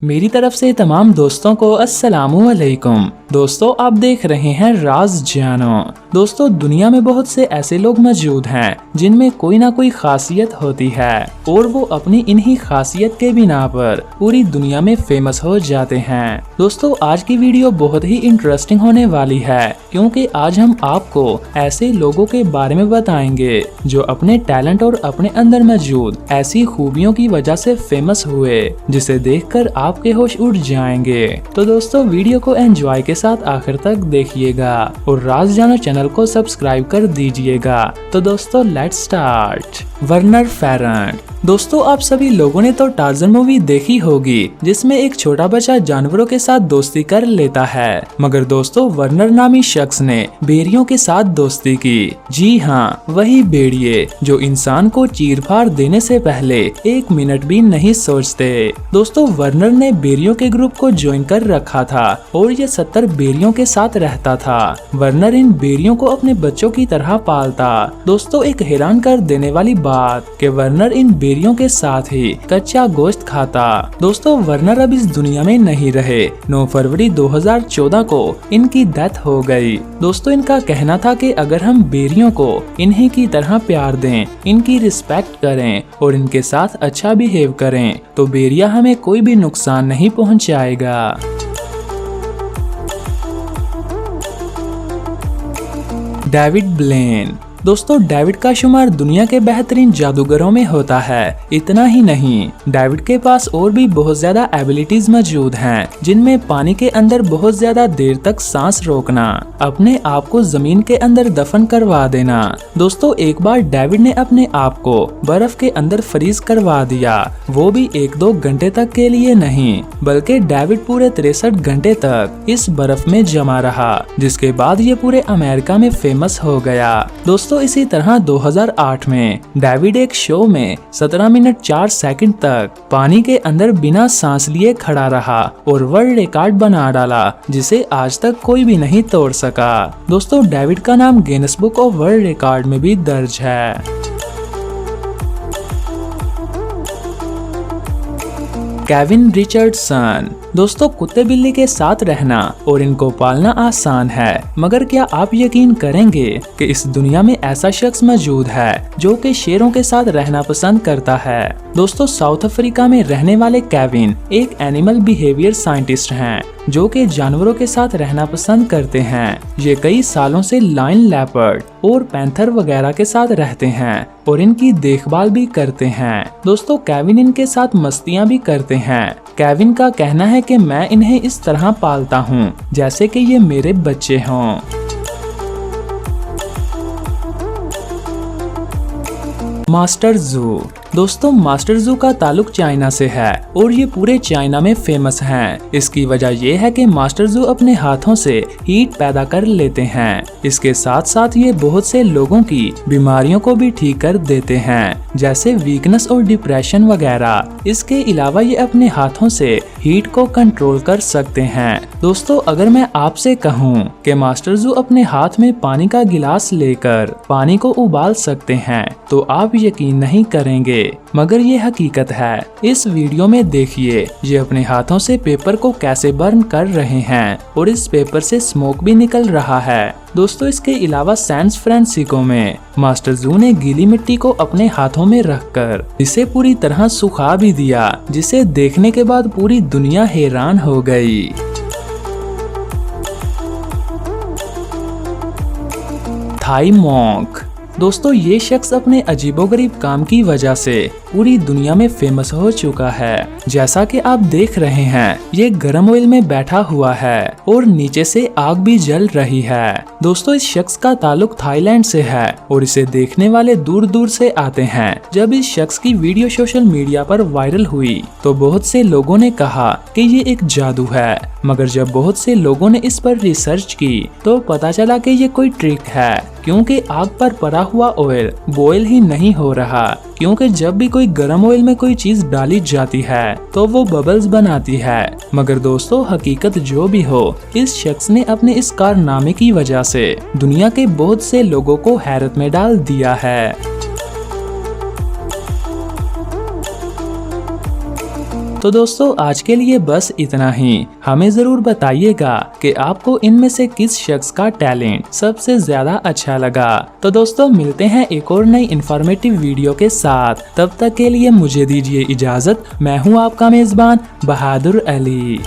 मेरी तरफ से तमाम दोस्तों को अस्सलामु अलैकुम। दोस्तों, आप देख रहे हैं राज जानो। दोस्तों, दुनिया में बहुत से ऐसे लोग मौजूद हैं जिनमें कोई ना कोई खासियत होती है और वो अपनी इन्हीं खासियत के बिना पर पूरी दुनिया में फेमस हो जाते हैं। दोस्तों, आज की वीडियो बहुत ही इंटरेस्टिंग होने वाली है क्योंकि आज हम आपको ऐसे लोगों के बारे में बताएंगे जो अपने टैलेंट और अपने अंदर मौजूद ऐसी खूबियों की वजह से फेमस हुए जिसे देखकर आपके होश उड़ जाएंगे। तो दोस्तों, वीडियो को एंजॉय के साथ आखिर तक देखिएगा और राज जानो चैनल को सब्सक्राइब कर दीजिएगा। तो दोस्तों, लेट्स स्टार्ट। वर्नर फेरन। दोस्तों, आप सभी लोगों ने तो टार्ज़न मूवी देखी होगी जिसमें एक छोटा बच्चा जानवरों के साथ दोस्ती कर लेता है, मगर दोस्तों वर्नर नामी शख्स ने भेड़ियों के साथ दोस्ती की। जी हाँ, वही भेड़िए जो इंसान को चीर फाड़ देने से पहले एक मिनट भी नहीं सोचते। दोस्तों, वर्नर ने भेड़ियों के ग्रुप को ज्वाइन कर रखा था और ये 70 भेड़ियों के साथ रहता था। वर्नर इन भेड़ियों को अपने बच्चों की तरह पालता। दोस्तों, एक हैरान कर देने वाली बात कि वर्नर इन भेड़ियों के साथ ही कच्चा गोश्त खाता। दोस्तों, वर्नर अब इस दुनिया में नहीं रहे। 9 फरवरी 2014 को इनकी डेथ हो गई। दोस्तों, इनका कहना था कि अगर हम भेड़ियों को इन्हीं की तरह प्यार दें, इनकी रिस्पेक्ट करें और इनके साथ अच्छा बिहेव करें तो भेड़िया हमें कोई भी नुकसान नहीं पहुंचाएगा। David Blaine. दोस्तों, डेविड का शुमार दुनिया के बेहतरीन जादूगरों में होता है। इतना ही नहीं, डेविड के पास और भी बहुत ज्यादा एबिलिटीज मौजूद हैं, जिनमें पानी के अंदर बहुत ज्यादा देर तक सांस रोकना, अपने आप को जमीन के अंदर दफन करवा देना। दोस्तों, एक बार डेविड ने अपने आप को बर्फ के अंदर फ्रीज करवा दिया, वो भी 1-2 घंटे तक के लिए नहीं, बल्कि डेविड पूरे 63 घंटे तक इस बर्फ में जमा रहा, जिसके बाद ये पूरे अमेरिका में फेमस हो गया। दोस्तों, इसी तरह 2008 में डेविड एक शो में 17 मिनट 4 सेकंड तक पानी के अंदर बिना सांस लिए खड़ा रहा और वर्ल्ड रिकॉर्ड बना डाला, जिसे आज तक कोई भी नहीं तोड़ सका। दोस्तों, डेविड का नाम Guinness book of world record में भी दर्ज है। Kevin Richardson. दोस्तों, कुत्ते बिल्ली के साथ रहना और इनको पालना आसान है, मगर क्या आप यकीन करेंगे कि इस दुनिया में ऐसा शख्स मौजूद है जो कि शेरों के साथ रहना पसंद करता है। दोस्तों, साउथ अफ्रीका में रहने वाले केविन एक एनिमल बिहेवियर साइंटिस्ट हैं जो कि जानवरों के साथ रहना पसंद करते हैं। ये कई सालों से लायन, लेपर्ड और पैंथर वगैरह के साथ रहते हैं और इनकी देखभाल भी करते हैं। दोस्तों, केविन इनके साथ मस्तियां भी करते हैं। केविन का कहना है कि मैं इन्हें इस तरह पालता हूँ जैसे कि ये मेरे बच्चे हों। मास्टर जू। दोस्तों, मास्टर जू का ताल्लुक चाइना से है और ये पूरे चाइना में फेमस हैं। इसकी वजह यह है कि मास्टर जू अपने हाथों से हीट पैदा कर लेते हैं। इसके साथ साथ ये बहुत से लोगों की बीमारियों को भी ठीक कर देते हैं, जैसे वीकनेस और डिप्रेशन वगैरह। इसके अलावा ये अपने हाथों से हीट को कंट्रोल कर सकते हैं। दोस्तों, अगर मैं आपसे कहूँ कि मास्टर जू अपने हाथ में पानी का गिलास लेकर पानी को उबाल सकते हैं तो आप यकीन नहीं करेंगे, मगर ये हकीकत है। इस वीडियो में देखिए ये अपने हाथों से पेपर को कैसे बर्न कर रहे हैं और इस पेपर से स्मोक भी निकल रहा है। दोस्तों, इसके अलावा सैन फ्रांसिस्को में मास्टर जू ने गीली मिट्टी को अपने हाथों में रखकर इसे पूरी तरह सुखा भी दिया, जिसे देखने के बाद पूरी दुनिया हैरान हो गई। Thai monk. दोस्तों, ये शख्स अपने अजीबोगरीब काम की वजह से पूरी दुनिया में फेमस हो चुका है। जैसा कि आप देख रहे हैं, ये गर्म ऑयल में बैठा हुआ है और नीचे से आग भी जल रही है। दोस्तों, इस शख्स का ताल्लुक थाईलैंड से है और इसे देखने वाले दूर दूर से आते हैं। जब इस शख्स की वीडियो सोशल मीडिया पर वायरल हुई तो बहुत से लोगों ने कहा कि ये एक जादू है, मगर जब बहुत से लोगों ने इस पर रिसर्च की तो पता चला कि ये कोई ट्रिक है, क्योंकि आग पर पड़ा हुआ ऑयल बॉयल ही नहीं हो रहा, क्योंकि जब भी कोई गर्म ऑयल में कोई चीज डाली जाती है तो वो बबल्स बनाती है। मगर दोस्तों, हकीकत जो भी हो, इस शख्स ने अपने इस कारनामे की वजह से दुनिया के बहुत से लोगों को हैरत में डाल दिया है। तो दोस्तों आज के लिए बस इतना ही। हमें जरूर बताइएगा कि आपको इनमें से किस शख्स का टैलेंट सबसे ज्यादा अच्छा लगा। तो दोस्तों मिलते हैं एक और नई इन्फॉर्मेटिव वीडियो के साथ, तब तक के लिए मुझे दीजिए इजाजत। मैं हूं आपका मेजबान बहादुर अली।